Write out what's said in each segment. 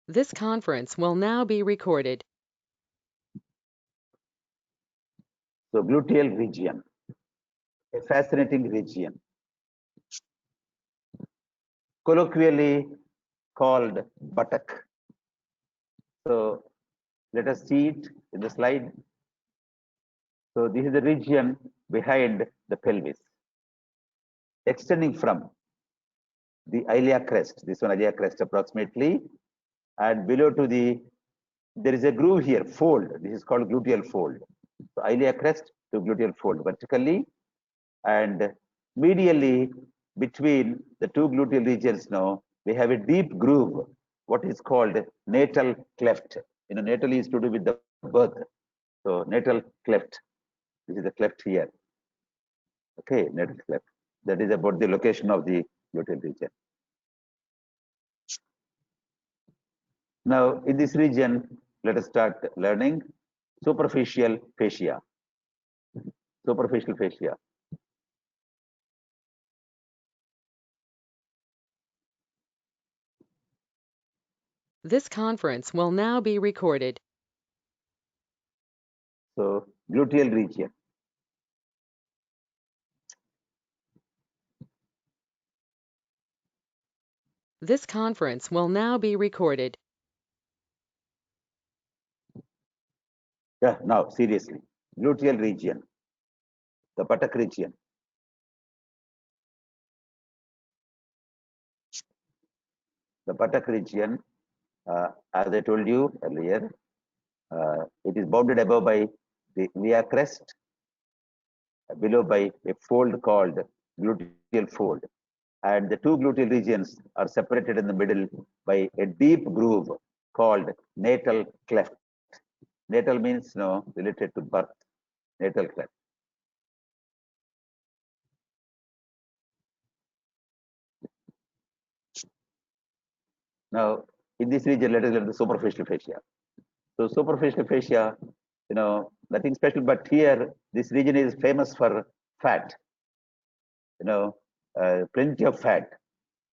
This conference will now be recorded. So gluteal region, a fascinating region, colloquially called buttock. So let us see it in the slide. So this is the region behind the pelvis, extending from the iliac crest, this one iliac crest approximately, and below to the, there is a groove here, fold. This is called gluteal fold. So iliac crest to gluteal fold vertically, and medially between the two gluteal regions now, we have a deep groove, what is called natal cleft. Natal is to do with the birth. So natal cleft, this is the cleft here. Okay, natal cleft. That is about the location of the gluteal region. Now, in this region, let us start learning superficial fascia. Superficial fascia. This conference will now be recorded. So, gluteal region. This conference will now be recorded. Yeah, now seriously, gluteal region, the buttock region. The buttock region, as I told you earlier, it is bounded above by the iliac crest, below by a fold called gluteal fold. And the two gluteal regions are separated in the middle by a deep groove called natal cleft. Natal means related to birth, natal cleft. Now, in this region, let us look at the superficial fascia. So, superficial fascia, nothing special, but here, this region is famous for fat, plenty of fat,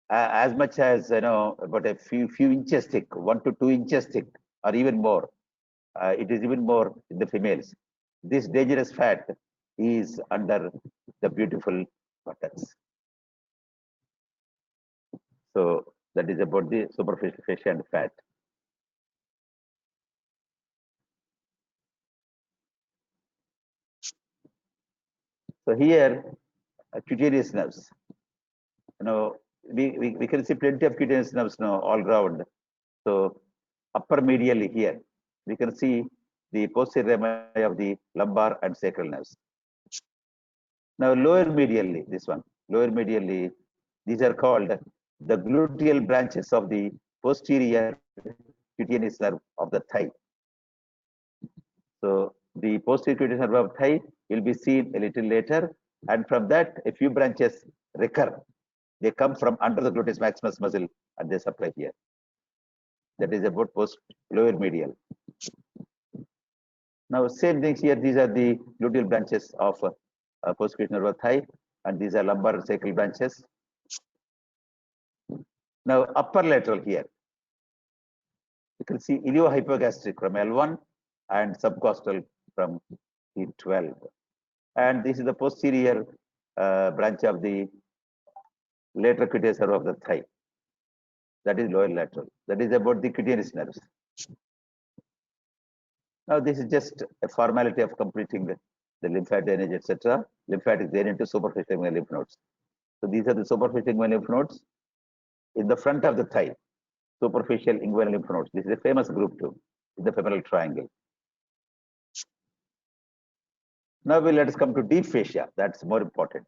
as much as, about a few inches thick, 1 to 2 inches thick, or even more. It is even more in the females. This dangerous fat is under the beautiful buttocks. So that is about the superficial fascia and fat. So here, cutaneous nerves. We can see plenty of cutaneous nerves now all around. So upper medially here, we can see the posterior rami of the lumbar and sacral nerves. Now lower medially, this one, lower medially, these are called the gluteal branches of the posterior cutaneous nerve of the thigh. So the posterior cutaneous nerve of thigh will be seen a little later, and from that a few branches recur. They come from under the gluteus maximus muscle and they supply here. That is about post lower medial. Now same things here. These are the gluteal branches of posterior nerve of thigh, and these are lumbar and sacral branches. Now upper lateral here, you can see iliohypogastric from L1 and subcostal from T12. And this is the posterior branch of the lateral cutaneous nerve of the thigh. That is lower lateral. That is about the cutaneous nerves. Now this is just a formality of completing the lymphatic drainage, etc. Lymphatic drain into superficial inguinal lymph nodes. So these are the superficial inguinal lymph nodes in the front of the thigh. Superficial inguinal lymph nodes. This is a famous group too, in the femoral triangle. Now let us come to deep fascia. That's more important.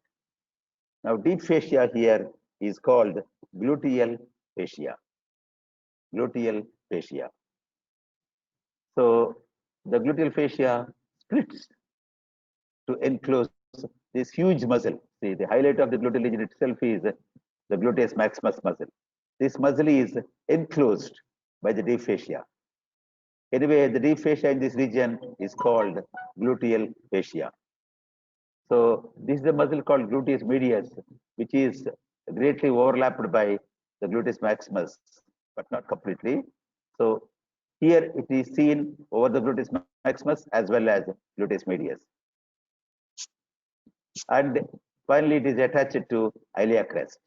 Now deep fascia here is called gluteal fascia. Gluteal fascia. So the gluteal fascia splits to enclose this huge muscle. See, the highlight of the gluteal region itself is the gluteus maximus muscle. This muscle is enclosed by the deep fascia. Anyway, the deep fascia in this region is called gluteal fascia. So this is the muscle called gluteus medius, which is greatly overlapped by the gluteus maximus, but not completely. So here it is seen over the gluteus maximus as well as gluteus medius. And finally, it is attached to iliac crest.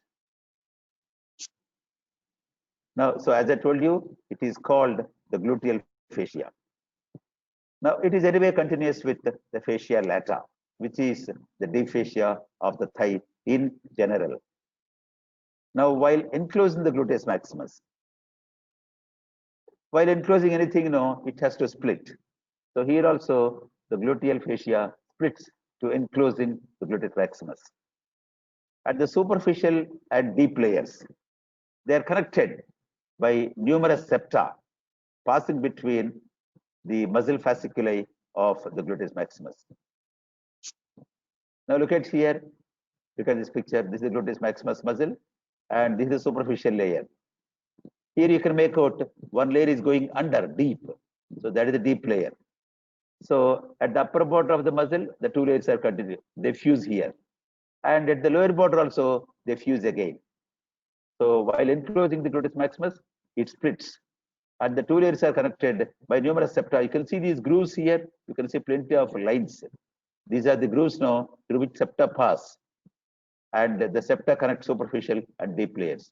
Now, so as I told you, it is called the gluteal fascia. Now, it is anyway continuous with the fascia lata, which is the deep fascia of the thigh in general. Now, while enclosing the gluteus maximus, while enclosing anything, it has to split. So here also the gluteal fascia splits to enclosing the gluteus maximus. At the superficial and deep layers, they are connected by numerous septa passing between the muscle fasciculi of the gluteus maximus. Now look at here, look at this picture. This is the gluteus maximus muscle, and this is the superficial layer. Here you can make out one layer is going under deep, so that is the deep layer. So at the upper border of the muscle, the two layers are continuous. They fuse here, and at the lower border also they fuse again. So while enclosing the gluteus maximus, it splits, and the two layers are connected by numerous septa. You can see these grooves here. You can see plenty of lines. These are the grooves now through which septa pass, and the septa connect superficial and deep layers.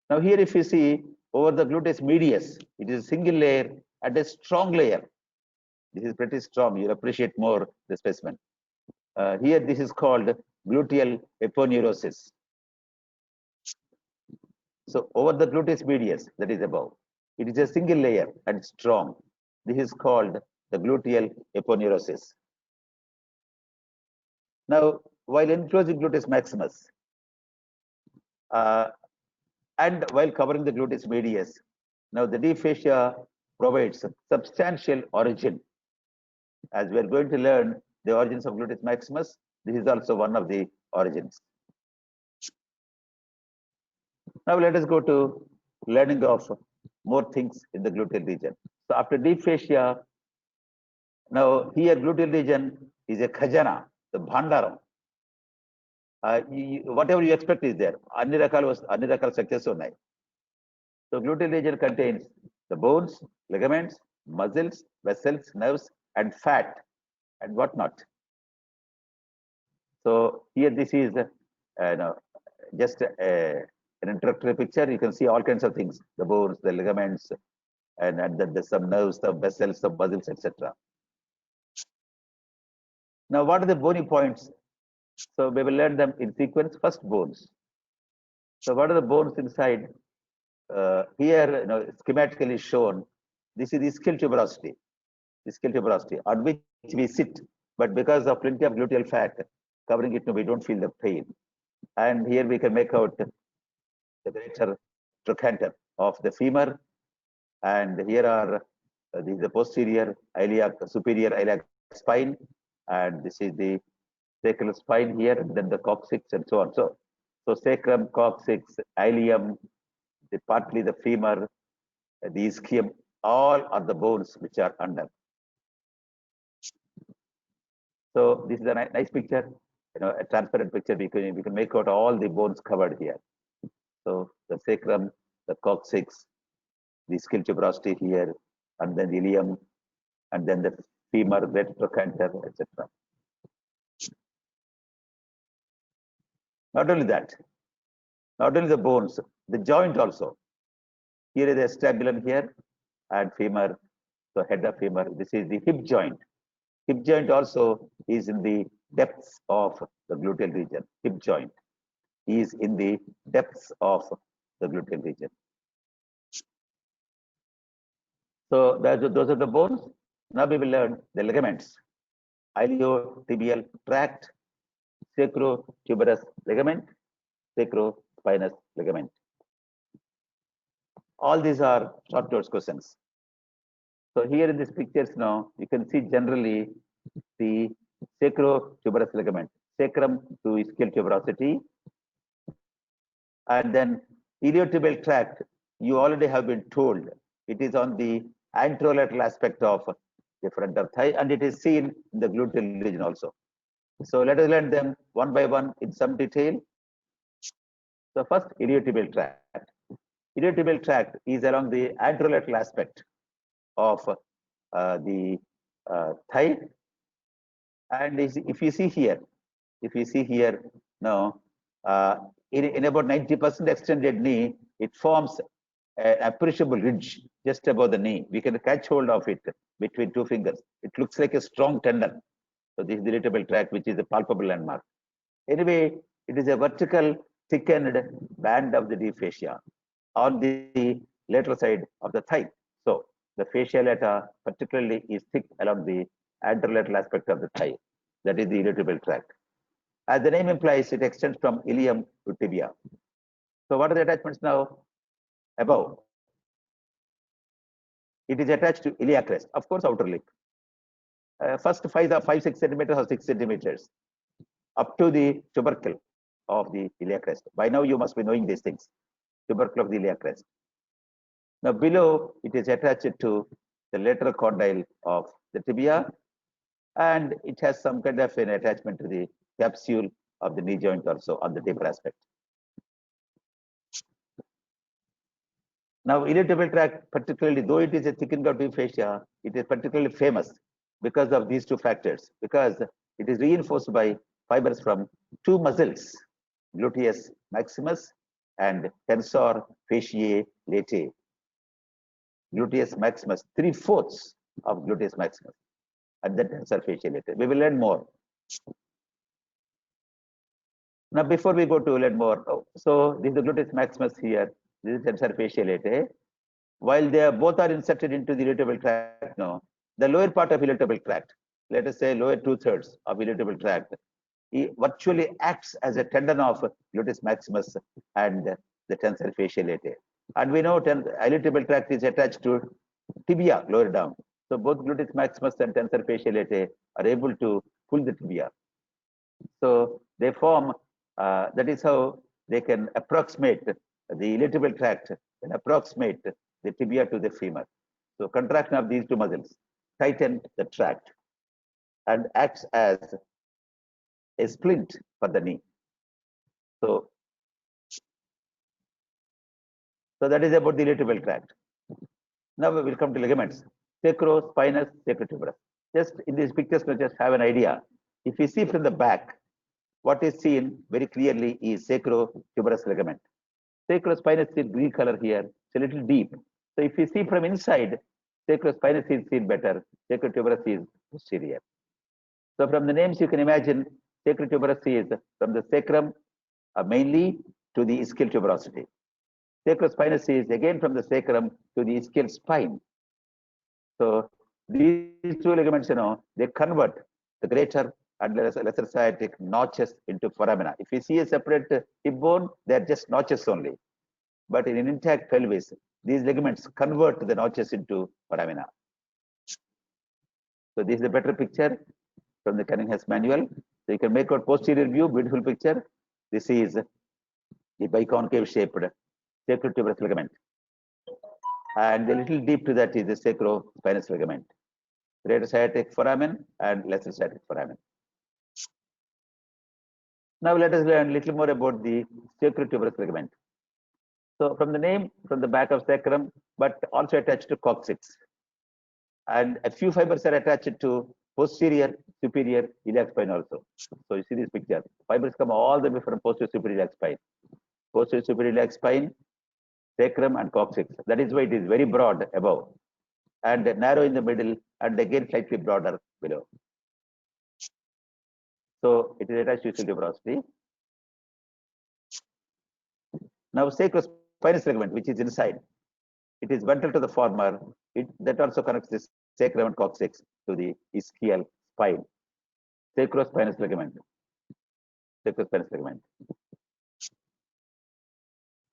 Now here, if you see over the gluteus medius, it is a single layer and a strong layer. This is pretty strong. You'll appreciate more the specimen. Here, this is called gluteal aponeurosis. So over the gluteus medius, that is above, it is a single layer and strong. This is called the gluteal aponeurosis. Now, while enclosing gluteus maximus and while covering the gluteus medius, now the deep fascia provides substantial origin. As we are going to learn the origins of gluteus maximus, this is also one of the origins. Now let us go to learning of more things in the gluteal region. So after deep fascia, now here gluteal region is a khajana, the bhandaram. Whatever you expect is there. Anni rakal structures ఉన్నాయి. So gluteal region contains the bones, ligaments, muscles, vessels, nerves, and fat, and whatnot. So here this is just an introductory picture. You can see all kinds of things: the bones, the ligaments, and then there's some nerves, some vessels, some muscles, etc. Now, what are the bony points? So we will learn them in sequence. First, bones. So what are the bones inside? Here, schematically shown. This is the ischial tuberosity. Ischial tuberosity on which we sit, but because of plenty of gluteal fat covering it, we don't feel the pain. And here we can make out the greater trochanter of the femur, and here are the posterior iliac, superior iliac spine, and this is the sacral spine here, and then the coccyx, and so on. So sacrum, coccyx, ilium, partly the femur, the ischium, all are the bones which are under. So this is a nice picture, a transparent picture. We can make out all the bones covered here. So the sacrum, the coccyx, the ischial tuberosity here, and then the ilium, and then the femur, greater trochanter, etc. Not only that, not only the bones, the joint also. Here is the acetabulum here, and femur, so head of femur. This is the hip joint. Hip joint also is in the depths of the gluteal region. Hip joint is in the depths of the gluteal region. So those are the bones. Now we will learn the ligaments. Iliotibial tract, sacrotuberous ligament, sacrospinous ligament. All these are short notes questions. So here in these pictures now, you can see generally the sacrotuberous ligament, sacrum to ischial tuberosity, and then iliotibial tract. You already have been told it is on the anterolateral aspect of the front of thigh, and it is seen in the gluteal region also. So let us learn them one by one in some detail. So first, iliotibial tract. iliotibial tract is along the anterolateral aspect of the thigh. And if you see here, now in about 90% extended knee, it forms an appreciable ridge just above the knee. We can catch hold of it between two fingers. It looks like a strong tendon. So this is the iliotibial tract, which is a palpable landmark. Anyway, it is a vertical thickened band of the deep fascia on the lateral side of the thigh. So the fascia lata particularly is thick along the anterolateral aspect of the thigh. That is the iliotibial tract. As the name implies, it extends from ilium to tibia. So what are the attachments now? Above. It is attached to iliac crest, of course, outer lip. First 5-6 centimeters or 6 centimeters up to the tubercle of the iliac crest. By now, you must be knowing these things. Tubercle of the iliac crest. Now, below, it is attached to the lateral condyle of the tibia, and it has some kind of an attachment to the capsule of the knee joint also on the deeper aspect. Now, iliotibial tract, particularly, though it is a thickened of deep fascia, it is particularly famous because of these two factors, because it is reinforced by fibers from two muscles, gluteus maximus and tensor fasciae latae. Gluteus maximus, 3/4 of gluteus maximus, and then tensor fasciae latae. We will learn more. Now, before we go to learn more, so this is the gluteus maximus here. This is tensor fasciae latae. While they are both are inserted into the iliotibial tract now, the lower part of iliotibial tract, let us say lower 2/3 of iliotibial tract, it virtually acts as a tendon of gluteus maximus and the tensor fasciae latae. And we know iliotibial tract is attached to tibia lower down. So both gluteus maximus and tensor fasciae latae are able to pull the tibia. So they form, that is how they can approximate the iliotibial tract and approximate the tibia to the femur. So contraction of these two muscles tighten the tract and acts as a splint for the knee. So that is about the iliotibial tract. Now we will come to ligaments. Sacrospinous, sacrotuberous. Just in these pictures, to just have an idea. If you see from the back, what is seen very clearly is sacrotuberous ligament. Sacrospinous is green color here. It's a little deep. So if you see from inside, sacrospinous is seen better. Sacrotuberous is posterior. So from the names you can imagine, sacrotuberous is from the sacrum mainly to the ischial tuberosity. Sacrospinous is again from the sacrum to the ischial spine. So these two ligaments, they convert the greater and lesser sciatic notches into foramina. If you see a separate hip bone, they are just notches only. But in an intact pelvis, these ligaments convert the notches into foramina. So this is a better picture from the Cunningham's manual. So you can make out posterior view, beautiful picture. This is the biconcave shaped sacrotuberous ligament. And a little deep to that is the sacrospinous ligament. Greater sciatic foramen and lesser sciatic foramen. Now let us learn a little more about the sacrotuberous ligament. So from the name, from the back of sacrum, but also attached to coccyx. And a few fibers are attached to posterior, superior iliac spine also. So you see this picture. Fibers come all the way from posterior, superior iliac spine. Posterior, superior iliac spine, sacrum and coccyx. That is why it is very broad above and narrow in the middle and again slightly broader below. So it is attached to ischial tuberosity. Now sacrospinous ligament, which is inside, it is ventral to the former. That also connects the sacrum and coccyx to the ischial spine. Sacrospinous ligament. Sacrospinous ligament.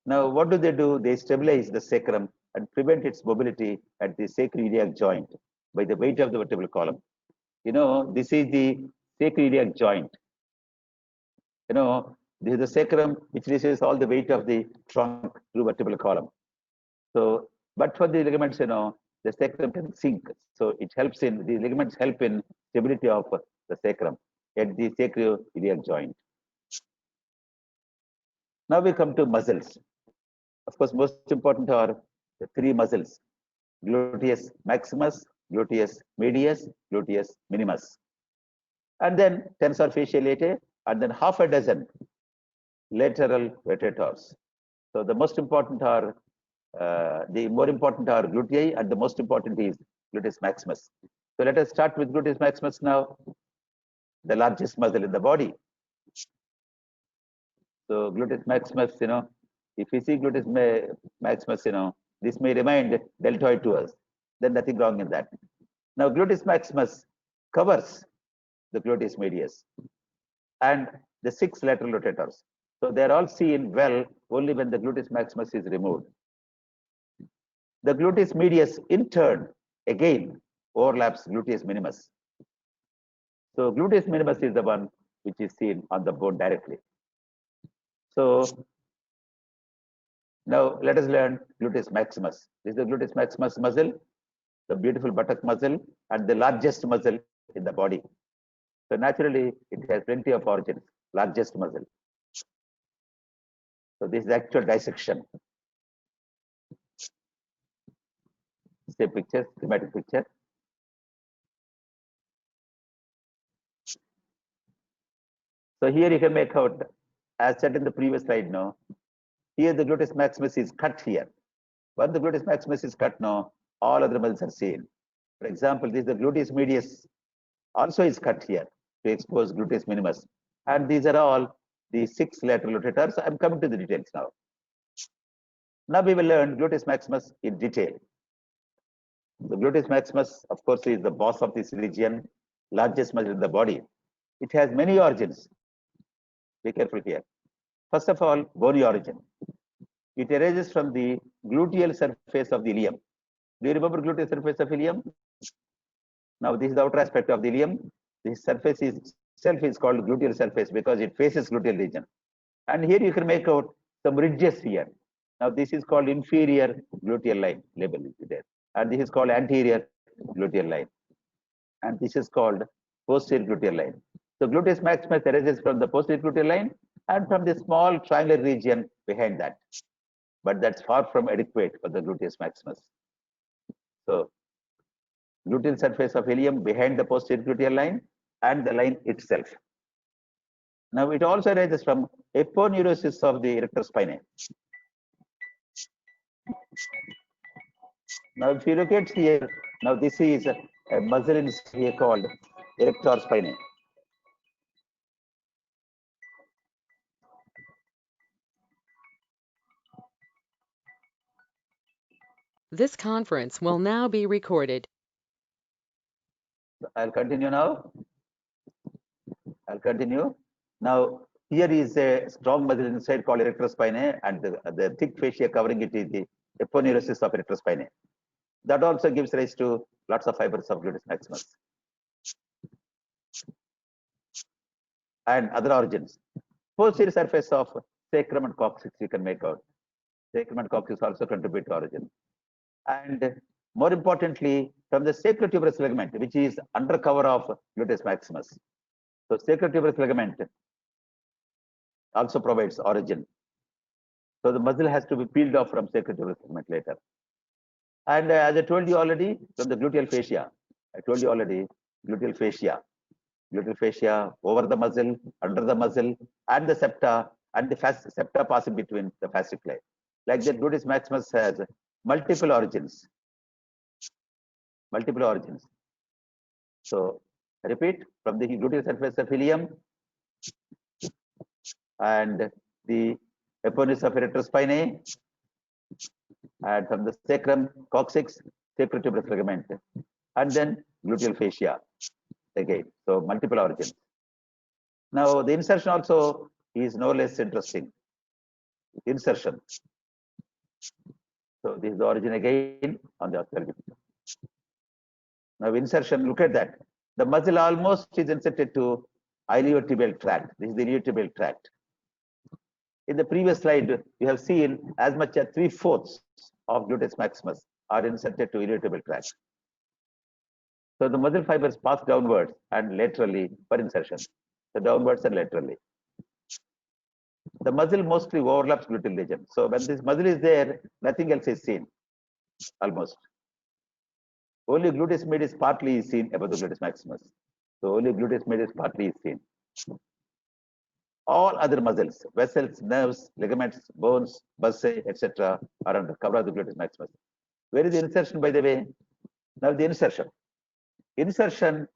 Now, what do? They stabilize the sacrum and prevent its mobility at the sacroiliac joint by the weight of the vertebral column. This is the sacroiliac joint. This is the sacrum which receives all the weight of the trunk through vertebral column. So, but for the ligaments, the sacrum can sink. So it helps in, the ligaments help in stability of the sacrum at the sacroiliac joint. Now we come to muscles. Of course, most important are the three muscles: gluteus maximus, gluteus medius, gluteus minimus, and then tensor fasciae latae, and then half a dozen lateral rotators. So the most important are the more important are glutei, and the most important is gluteus maximus. So let us start with gluteus maximus now, the largest muscle in the body. So gluteus maximus, if we see gluteus maximus, this may remind deltoid to us. Then nothing wrong in that. Now gluteus maximus covers the gluteus medius and the 6 lateral rotators. So they are all seen well only when the gluteus maximus is removed. The gluteus medius in turn again overlaps gluteus minimus. So gluteus minimus is the one which is seen on the bone directly. So now let us learn gluteus maximus. This is the gluteus maximus muscle, the beautiful buttock muscle, and the largest muscle in the body. So naturally, it has plenty of origins, largest muscle. So this is the actual dissection. Say picture, schematic picture. So here you can make out, as said in the previous slide now, here the gluteus maximus is cut here. When the gluteus maximus is cut now, all other muscles are seen. For example, this is the gluteus medius also is cut here to expose gluteus minimus. And these are all the 6 lateral rotators. I'm coming to the details now. Now we will learn gluteus maximus in detail. The gluteus maximus, of course, is the boss of this region, largest muscle in the body. It has many origins. Be careful here. First of all, bony origin. It arises from the gluteal surface of the ilium. Do you remember gluteal surface of ilium? Now this is the outer aspect of the ilium. This surface itself is called gluteal surface because it faces gluteal region. And here you can make out some ridges here. Now this is called inferior gluteal line, label is there. And this is called anterior gluteal line. And this is called posterior gluteal line. So gluteus maximus arises from the posterior gluteal line and from the small triangular region behind that. But that's far from adequate for the gluteus maximus. So gluteal surface of ilium behind the posterior gluteal line and the line itself. Now it also arises from aponeurosis of the erector spinae. Now if you look at here, now this is a muscle in here called erector spinae. This conference will now be recorded. I'll continue now. I'll continue. Now, here is a strong muscle inside called erector spinae, and the thick fascia covering it is the aponeurosis of erector spinae. That also gives rise to lots of fibers of gluteus maximus and other origins. Posterior surface of sacrum and coccyx you can make out. Sacrum and coccyx also contribute to origin. And more importantly, from the sacrotuberous ligament, which is under cover of gluteus maximus. So sacrotuberous ligament also provides origin. So the muscle has to be peeled off from sacrotuberous ligament later. And as I told you already, from the gluteal fascia, I told you already, gluteal fascia over the muscle, under the muscle, and the septa, and the septa passing between the fasciculi. Like that, gluteus maximus has multiple origins. Multiple origins. So repeat, from the gluteal surface of ilium and the aponeurosis of erector spinae, and from the sacrum, coccyx, sacrotuberous ligament, and then gluteal fascia again. So multiple origins. Now the insertion also is no less interesting. Insertion. So this is the origin again on the ophthalmic. Now insertion, look at that. The muscle almost is inserted to iliotibial tract. This is the iliotibial tract. In the previous slide, you have seen as much as 3/4 of gluteus maximus are inserted to iliotibial tract. So the muscle fibers pass downwards and laterally for insertion. So downwards and laterally. The muscle mostly overlaps gluteal region. So when this muscle is there, nothing else is seen, almost. Only gluteus medius partly is seen above the gluteus maximus. So only gluteus medius partly is seen. All other muscles, vessels, nerves, ligaments, bones, bursae, etc., are under cover of the gluteus maximus. Where is the insertion, by the way? Now the insertion. Insertion,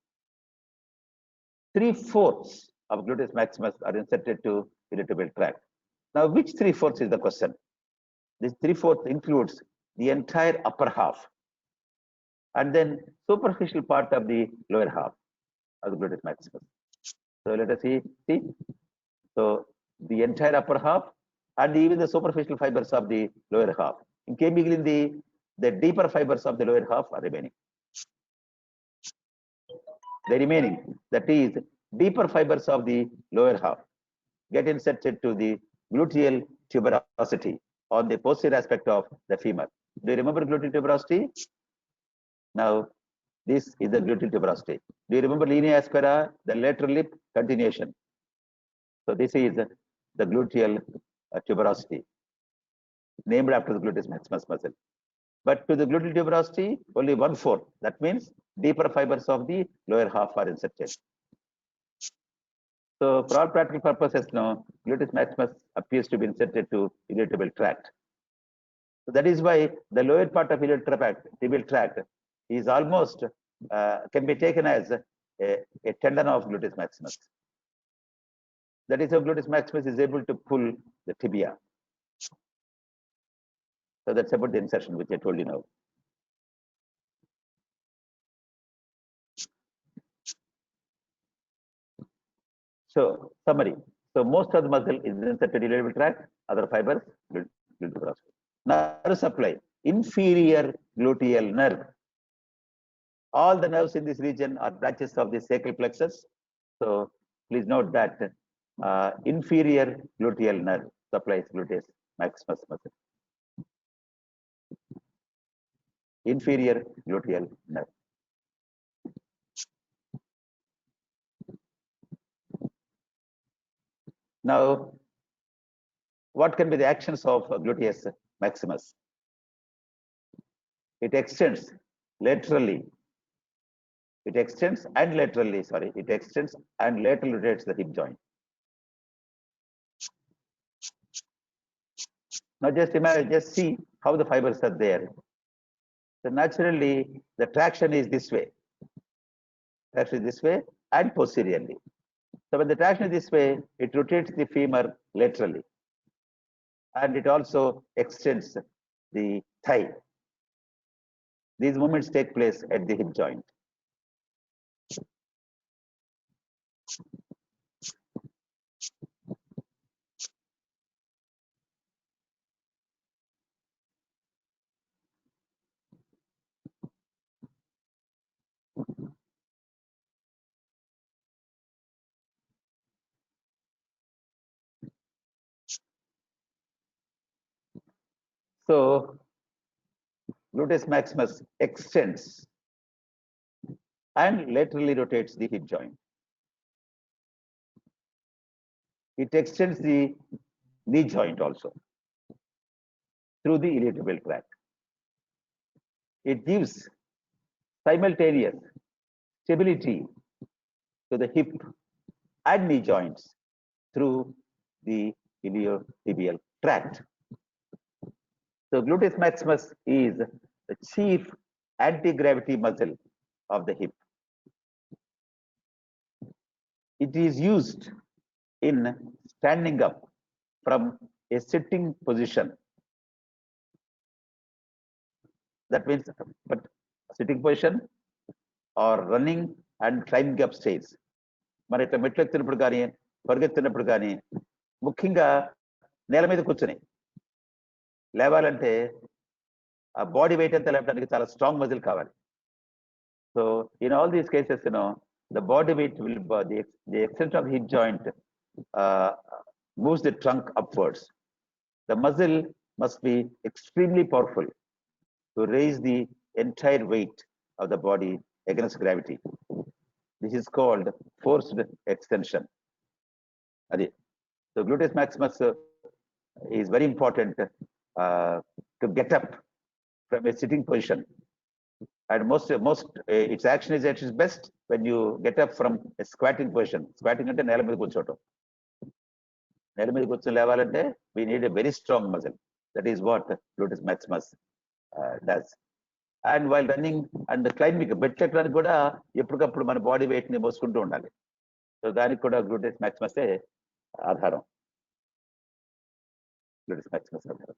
3/4 of gluteus maximus are inserted to irritable tract. Now, which 3/4 is the question? This 3/4 includes the entire upper half and then superficial part of the lower half of the gluteus maximus. So let us see. So the entire upper half and even the superficial fibers of the lower half. In K. the deeper fibers of the lower half are remaining. The remaining, that is, deeper fibers of the lower half get inserted to the gluteal tuberosity on the posterior aspect of the femur. Do you remember gluteal tuberosity? Now, this is the gluteal tuberosity. Do you remember linea aspera, the lateral lip continuation? So this is the gluteal tuberosity, named after the gluteus maximus muscle. But to the gluteal tuberosity, only 1/4. That means deeper fibers of the lower half are inserted. So for all practical purposes now, gluteus maximus appears to be inserted to irritable tract. So that is why the lower part of tibial tract is almost can be taken as a tendon of gluteus maximus. That is how gluteus maximus is able to pull the tibia. So that's about the insertion, which I told you now. So summary. So most of the muscle is inserted in irritable tract, other fibers, gluteal. Nerve supply, inferior gluteal nerve. All the nerves in this region are branches of the sacral plexus. So please note that inferior gluteal nerve supplies gluteus maximus muscle. Inferior gluteal nerve. Now, what can be the actions of gluteus maximus? It extends laterally. It extends and laterally rotates the hip joint. Now just imagine, just see how the fibers are there. So naturally, the traction is this way. Traction is this way and posteriorly. So when the traction is this way, it rotates the femur laterally. And it also extends the thigh. These movements take place at the hip joint. So gluteus maximus extends and laterally rotates the hip joint. It extends the knee joint also through the irritable tract. It gives simultaneous stability to the hip and knee joints through the iliotibial tract. So gluteus maximus is the chief anti-gravity muscle of the hip. It is used in standing up from a sitting position. That means, but sitting position or running and climbing up stairs. మరి ఇట్లా మెట్లు ఎక్కినప్పుడు కానీ పరిగెత్తినప్పుడు కానీ ముఖ్యంగా నేల మీద కూర్చొని లేవాలంటే ఆ బాడీ వెయిట్ అంతా లేపడానికి చాలా స్ట్రాంగ్ మజిల్ కావాలి. So in all these cases the body weight will the extent of the hip joint moves the trunk upwards. The muscle must be extremely powerful to raise the entire weight of the body against gravity. This is called forced extension. So gluteus maximus is very important to get up from a sitting position. And its action is at its best when you get up from a squatting position. Squatting అంటే నేల మీద కూర్చోవటం. నేల మీద కూర్చొని లేవాలంటే we need a very strong muscle. That is what gluteus maximus does. And while running and climbing, బెట్ ఎక్కడానికి కూడా ఎప్పటికప్పుడు మన బాడీ వెయిట్ ని మోసుకుంటూ ఉండాలి. సో దానికి కూడా gluteus maximus ఆధారం. gluteus maximus ఆధారం.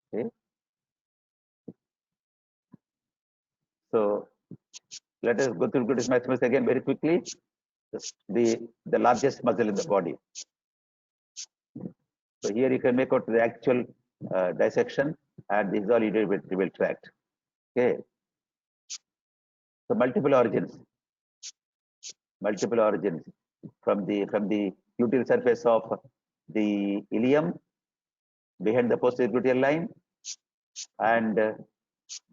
Okay. So let us go through gluteus maximus again very quickly. The largest muscle in the body. So here you can make out the actual dissection, and this is all iliotibial tract. Okay. So multiple origins from the gluteal surface of the ilium behind the posterior gluteal line, and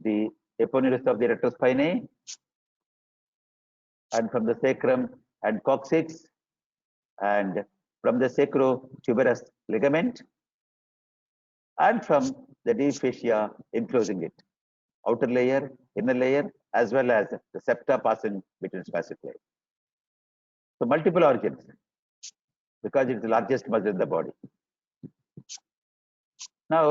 the eponymous of the rectus spinae, and from the sacrum and coccyx, and from the sacrotuberous ligament, and from the deep fascia enclosing it, outer layer, inner layer, as well as the septa passing between fascicle. So multiple origins, because it's the largest muscle in the body. Now,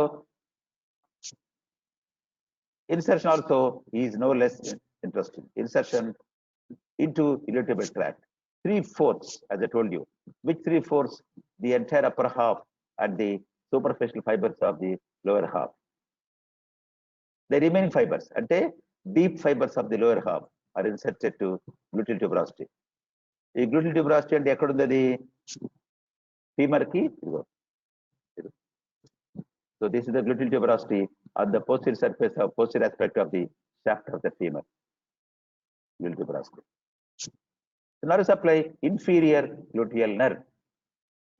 insertion also is no less interesting. Insertion into iliotibial tract. 3/4, as I told you. Which 3/4? The entire upper half and the superficial fibers of the lower half. The remaining fibers, ante deep fibers of the lower half, are inserted to gluteal tuberosity. The gluteal tuberosity ante ekkadundadi? Femur ki. So this is the gluteal tuberosity on the posterior surface of posterior aspect of the shaft of the femur. Gluteal tuberosity. The nerve supply, inferior gluteal nerve.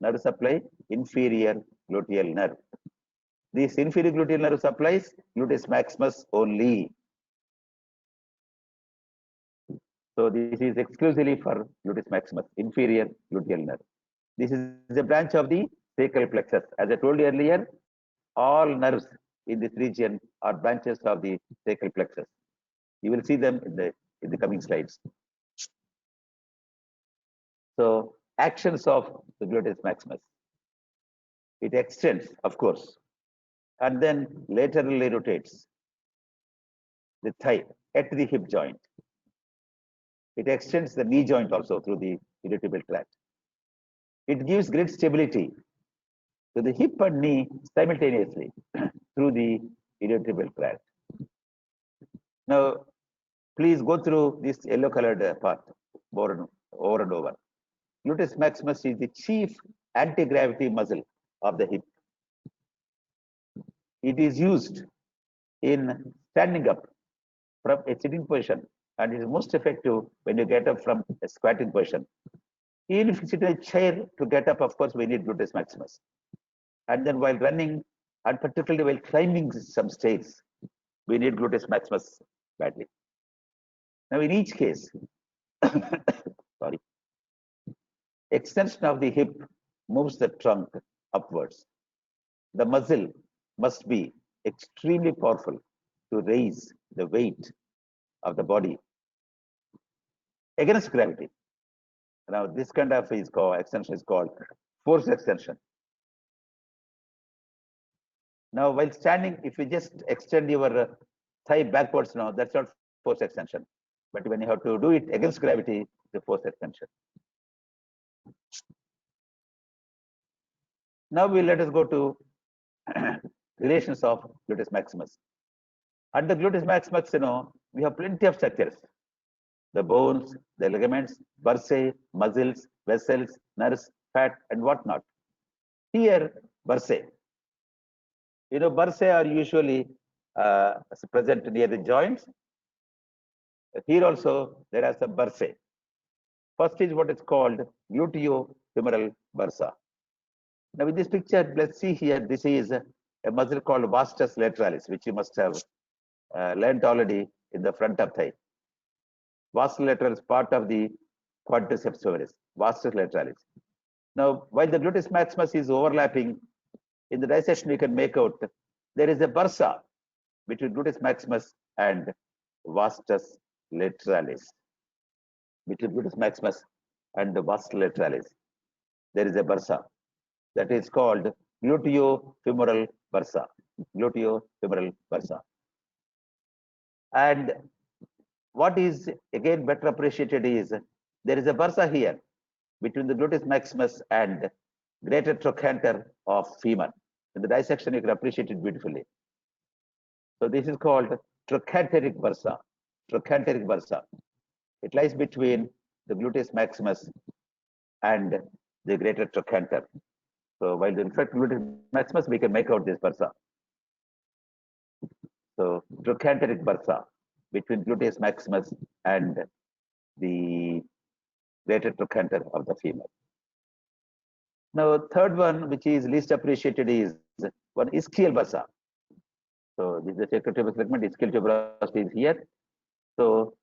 Nerve supply, inferior gluteal nerve. This inferior gluteal nerve supplies gluteus maximus only. So this is exclusively for gluteus maximus, inferior gluteal nerve. This is a branch of the sacral plexus. As I told you earlier, all nerves in this region are branches of the sacral plexus. You will see them in the coming slides. So actions of the gluteus maximus. It extends, of course, and then laterally rotates the thigh at the hip joint. It extends the knee joint also through the iliotibial tract. It gives great stability to the hip and knee simultaneously through the iliotibial tract. Now, please go through this yellow colored part over and over. Gluteus maximus is the chief anti-gravity muscle of the hip. It is used in standing up from a sitting position, and it is most effective when you get up from a squatting position. Even if you sit in a chair to get up, of course, we need gluteus maximus. And then while running, and particularly while climbing some stairs, we need gluteus maximus badly. Now, in each case, sorry, extension of the hip moves the trunk upwards. The muscle must be extremely powerful to raise the weight of the body against gravity. Now, this kind of extension is called force extension. Now, while standing, if you just extend your thigh backwards now, that's not force extension. But when you have to do it against gravity, it's a force extension. Now, let us go to relations of gluteus maximus. At the gluteus maximus, we have plenty of structures. The bones, the ligaments, bursae, muscles, vessels, nerves, fat, and whatnot. Here, bursae. Bursae are usually present near the joints. Here also, there are some bursae. First is what is called gluteofemoral bursa. Now, in this picture, let's see here, this is a muscle called vastus lateralis, which you must have learned already in the front of thigh. Vastus lateralis is part of the quadriceps femoris, vastus lateralis. Now, while the gluteus maximus is overlapping, in the dissection we can make out there is a bursa between gluteus maximus and vastus lateralis. Between gluteus maximus and the vastus lateralis, there is a bursa that is called gluteofemoral bursa. Gluteofemoral bursa. And what is again better appreciated is there is a bursa here between the gluteus maximus and greater trochanter of femur. In the dissection, you can appreciate it beautifully. So this is called trochanteric bursa. Trochanteric bursa. It lies between the gluteus maximus and the greater trochanter. So while the infect gluteus maximus, we can make out this bursa. So trochanteric bursa between gluteus maximus and the greater trochanter of the femur. Now, third one, which is least appreciated, is one ischial bursa. So this is the sacrotuberous segment. Ischial tuberosity is here. So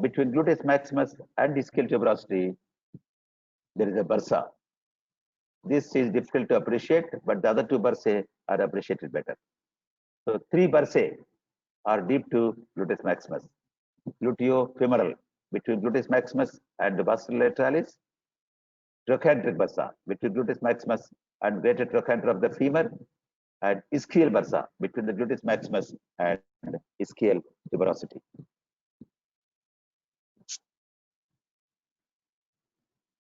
between gluteus maximus and ischial tuberosity, there is a bursa. This is difficult to appreciate, but the other two bursae are appreciated better. So three bursae are deep to gluteus maximus. Gluteofemoral between gluteus maximus and the vastus lateralis. Trochanteric bursa between gluteus maximus and greater trochanter of the femur, and ischial bursa between the gluteus maximus and ischial tuberosity.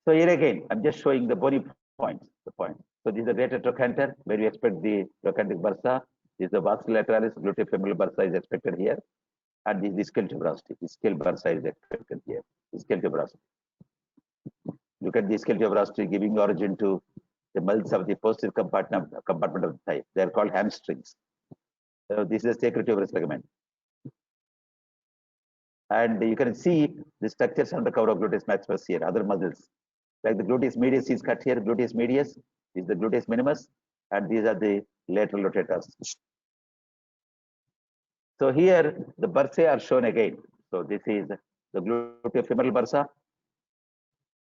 So here again, I'm just showing the bony points. The point. So this is the greater trochanter where we expect the trochanteric bursa. This is the vastus lateralis. Gluteofemoral bursa is expected here, and this is ischial tuberosity. Ischial bursa is expected here. Ischial tuberosity. Look at the ischial tuberosity giving origin to the muscles of the posterior compartment of the thigh. They are called hamstrings. So this is the sacrotuberous ligament. And you can see the structures on the cover of gluteus maximus here, other muscles. Like the gluteus medius is cut here, gluteus medius is the gluteus minimus, and these are the lateral rotators. So here the bursae are shown again. So this is the gluteofemoral bursa,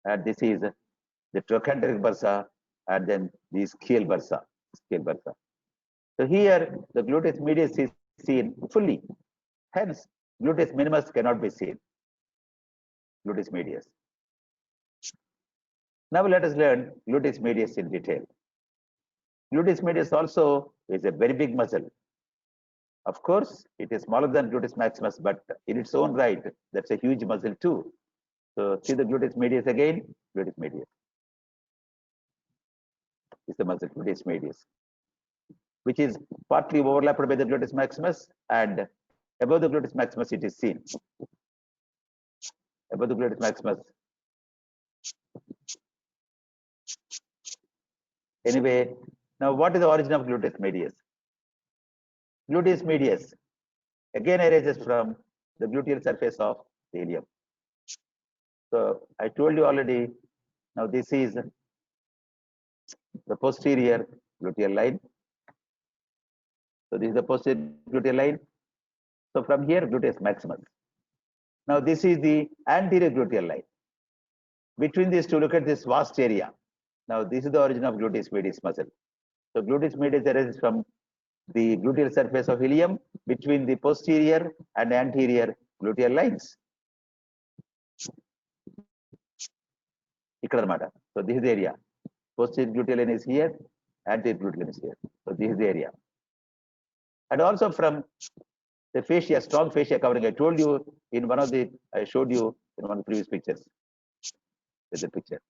and this is the trochanteric bursa, and then the ischial bursa. So here the gluteus medius is seen fully. Hence, gluteus minimus cannot be seen. Gluteus medius. Now let us learn gluteus medius in detail. Gluteus medius also is a very big muscle. Of course, it is smaller than gluteus maximus, but in its own right, that's a huge muscle too. So see the gluteus medius again, gluteus medius. Is the muscle gluteus medius, which is partly overlapped by the gluteus maximus, and above the gluteus maximus it is seen. Above the gluteus maximus. Anyway, now what is the origin of gluteus medius? Gluteus medius again arises from the gluteal surface of the ilium. So I told you already, now this is the posterior gluteal line. So this is the posterior gluteal line. So from here, gluteus maximus. Now this is the anterior gluteal line. Between these two, look at this vast area. Now this is the origin of gluteus medius muscle. So gluteus medius arises from the gluteal surface of ilium between the posterior and anterior gluteal lines. So this is the area. Posterior gluteal line is here, anterior gluteal line is here. So this is the area. And also from the fascia, strong fascia covering. I told you in one of the, I showed you in one of the previous pictures. With the picture.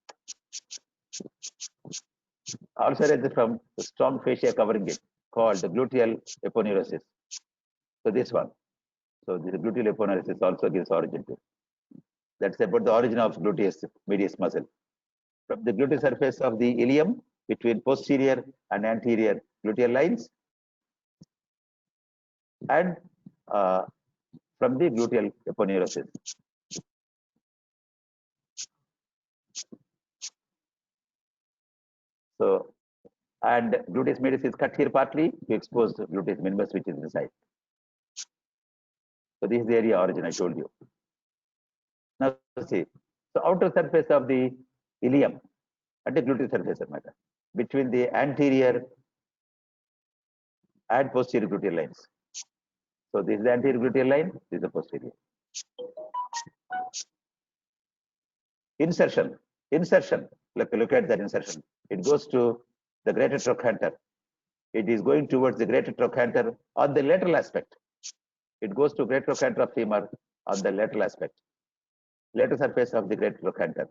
Also arises from the strong fascia covering it, called the gluteal aponeurosis. So this one. So the gluteal aponeurosis also gives origin to. That's about the origin of gluteus medius muscle. From the gluteal surface of the ilium between posterior and anterior gluteal lines, and from the gluteal aponeurosis. So, and gluteus medius is cut here partly to expose the gluteus minimus, which is inside. So this is the area origin I told you. Now see, so outer surface of the ilium at the gluteal surface matter between the anterior and posterior gluteal lines. So this is the anterior gluteal line, this is the posterior. Insertion, look at that insertion. It goes to the greater trochanter. It is going towards the greater trochanter on the lateral aspect. It goes to greater trochanter of femur on the lateral aspect, lateral surface of the greater trochanter.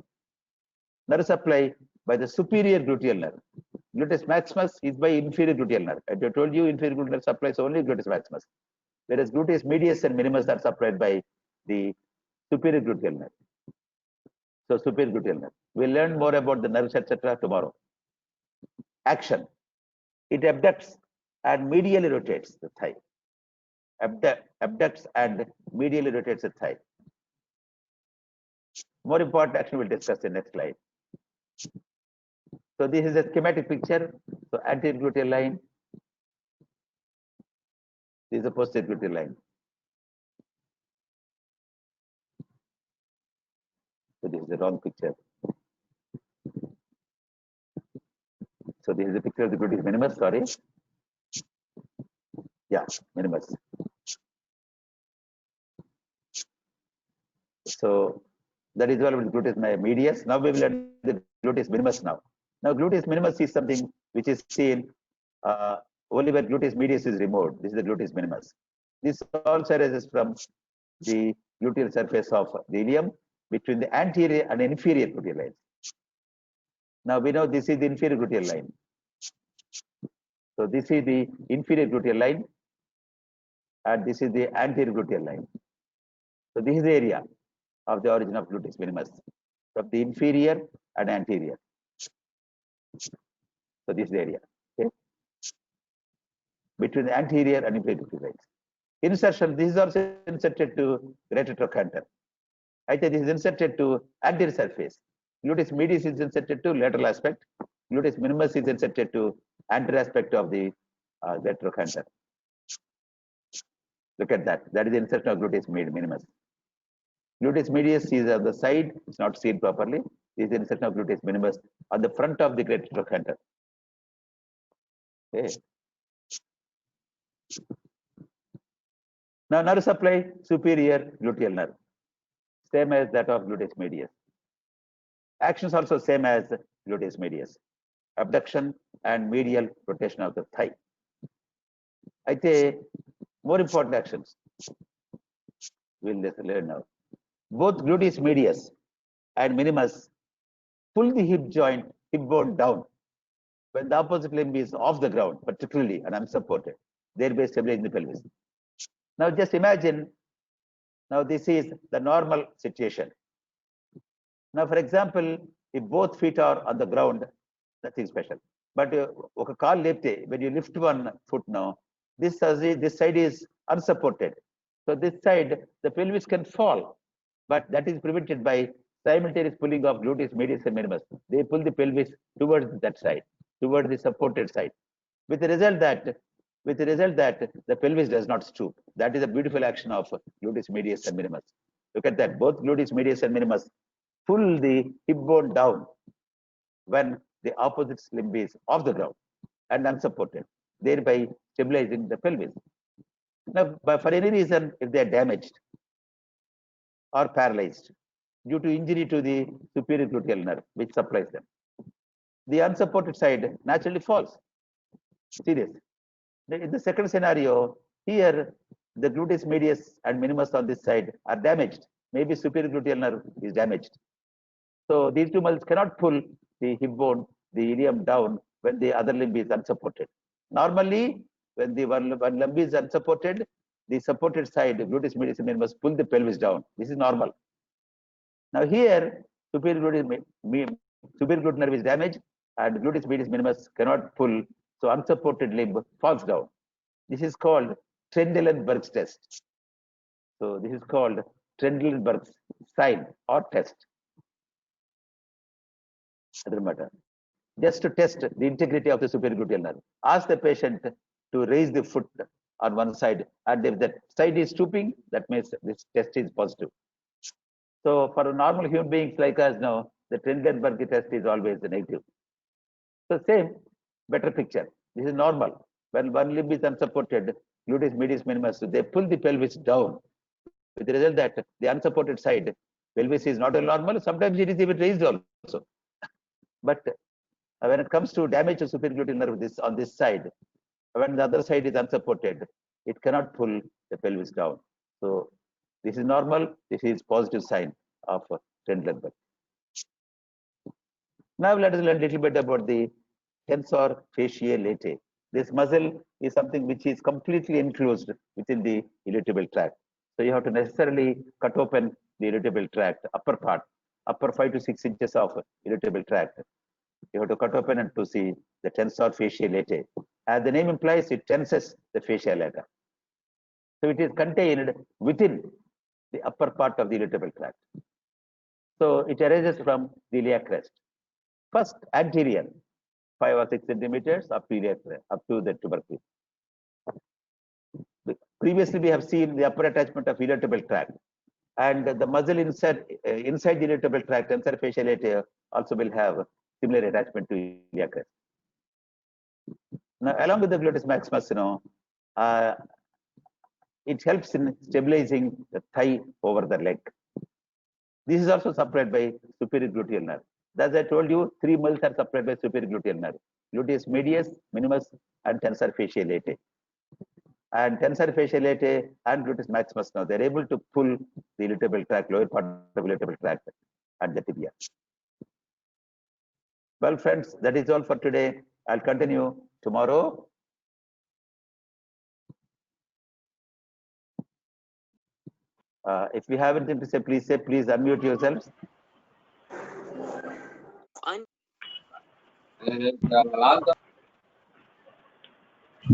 Nerve supply by the superior gluteal nerve. Gluteus maximus is by inferior gluteal nerve. I told you inferior gluteal nerve supplies only gluteus maximus, whereas gluteus medius and minimus are supplied by the superior gluteal nerve. So superior gluteal nerve. We'll learn more about the nerves, etc. tomorrow. Action. It abducts and medially rotates the thigh. Abducts and medially rotates the thigh. More important action we'll discuss in next slide. So this is a schematic picture. So anterior gluteal line. This is the posterior gluteal line. So this is the wrong picture. So this is a picture of the gluteus minimus, sorry. Yeah, minimus. So that is all about gluteus medius. Now we will learn the gluteus minimus now. Now gluteus minimus is something which is seen only where gluteus medius is removed. This is the gluteus minimus. This also arises from the gluteal surface of the ilium between the anterior and inferior gluteal lines. Now we know this is the inferior gluteal line. So this is the inferior gluteal line and this is the anterior gluteal line. So this is the area of the origin of gluteus minimus from the inferior and anterior. So this is the area, okay, between the anterior and inferior gluteal lines. Insertion, this is also inserted to greater trochanter. I think this is inserted to anterior surface. Gluteus medius is inserted to lateral aspect. Gluteus minimus is inserted to anterior aspect of the greater trochanter. Look at that. That is the insertion of gluteus minimus. Gluteus medius is on the side, it's not seen properly. This is the insertion of gluteus minimus on the front of the greater trochanter. Okay. Now nerve supply, superior gluteal nerve, same as that of gluteus medius. Actions also same as gluteus medius, abduction and medial rotation of the thigh. I say more important actions. We'll learn now. Both gluteus medius and minimus pull the hip joint, hip bone down when the opposite limb is off the ground, particularly and unsupported, thereby stabilizing the pelvis. Now just imagine, now this is the normal situation. Now for example, if both feet are on the ground, nothing special. But when you lift one foot now, this side is unsupported. So this side, the pelvis can fall, but that is prevented by simultaneous pulling of gluteus medius and minimus. They pull the pelvis towards that side, towards the supported side, with the result that the pelvis does not stoop. That is a beautiful action of gluteus medius and minimus. Look at that. Both gluteus medius and minimus pull the hip bone down when the opposite limb is off the ground and unsupported, thereby stabilizing the pelvis. Now, for any reason, if they are damaged or paralyzed due to injury to the superior gluteal nerve, which supplies them, the unsupported side naturally falls. Serious. In the second scenario, here the gluteus medius and minimus on this side are damaged. Maybe superior gluteal nerve is damaged. So these two muscles cannot pull the hip bone, the ilium down when the other limb is unsupported. Normally, when the one limb is unsupported, the supported side, the gluteus medius and minimus, pull the pelvis down. This is normal. Now here, superior gluteal nerve is damaged and gluteus medius minimus cannot pull, so unsupported limb falls down. This is called Trendelenburg's test. So this is called Trendelenburg's sign or test. Doesn't matter. Just to test the integrity of the superior gluteal nerve, ask the patient to raise the foot on one side, and if that side is stooping, that means this test is positive. So for normal human beings like us now, the Trendelenburg test is always negative. So same, better picture. This is normal. When one limb is unsupported, gluteus medius minimus, they pull the pelvis down, with the result that the unsupported side, pelvis is not normal. Sometimes it is even raised also. But when it comes to damage to superior gluteal nerve on this side, when the other side is unsupported, it cannot pull the pelvis down. So this is normal. This is positive sign of Trendelenburg. Now let us learn a little bit about the tensor fasciae latae. This muscle is something which is completely enclosed within the irritable tract. So you have to necessarily cut open the irritable tract, upper part, upper 5 to 6 inches of irritable tract. You have to cut open and to see the tensor fasciae latae. As the name implies, it tenses the fascia lata. So it is contained within the upper part of the irritable tract. So it arises from the iliac crest. First, anterior, 5 or 6 centimeters up to iliac crest, up to the tubercle. Previously, we have seen the upper attachment of irritable tract, and the muscle inside the irritable tract, tensor fasciae latae, also will have similar attachment to iliac crest. Now, along with the gluteus maximus, it helps in stabilizing the thigh over the leg. This is also supplied by superior gluteal nerve. As I told you, 3 muscles are supplied by superior gluteal nerve: gluteus medius, minimus, and tensor fasciae latae. And tensor fasciae latae and gluteus maximus, now they're able to pull the irritable tract, lower part of the irritable tract, and the tibia. Well, friends, that is all for today. I'll continue tomorrow. If you have anything to say, please unmute yourselves. All the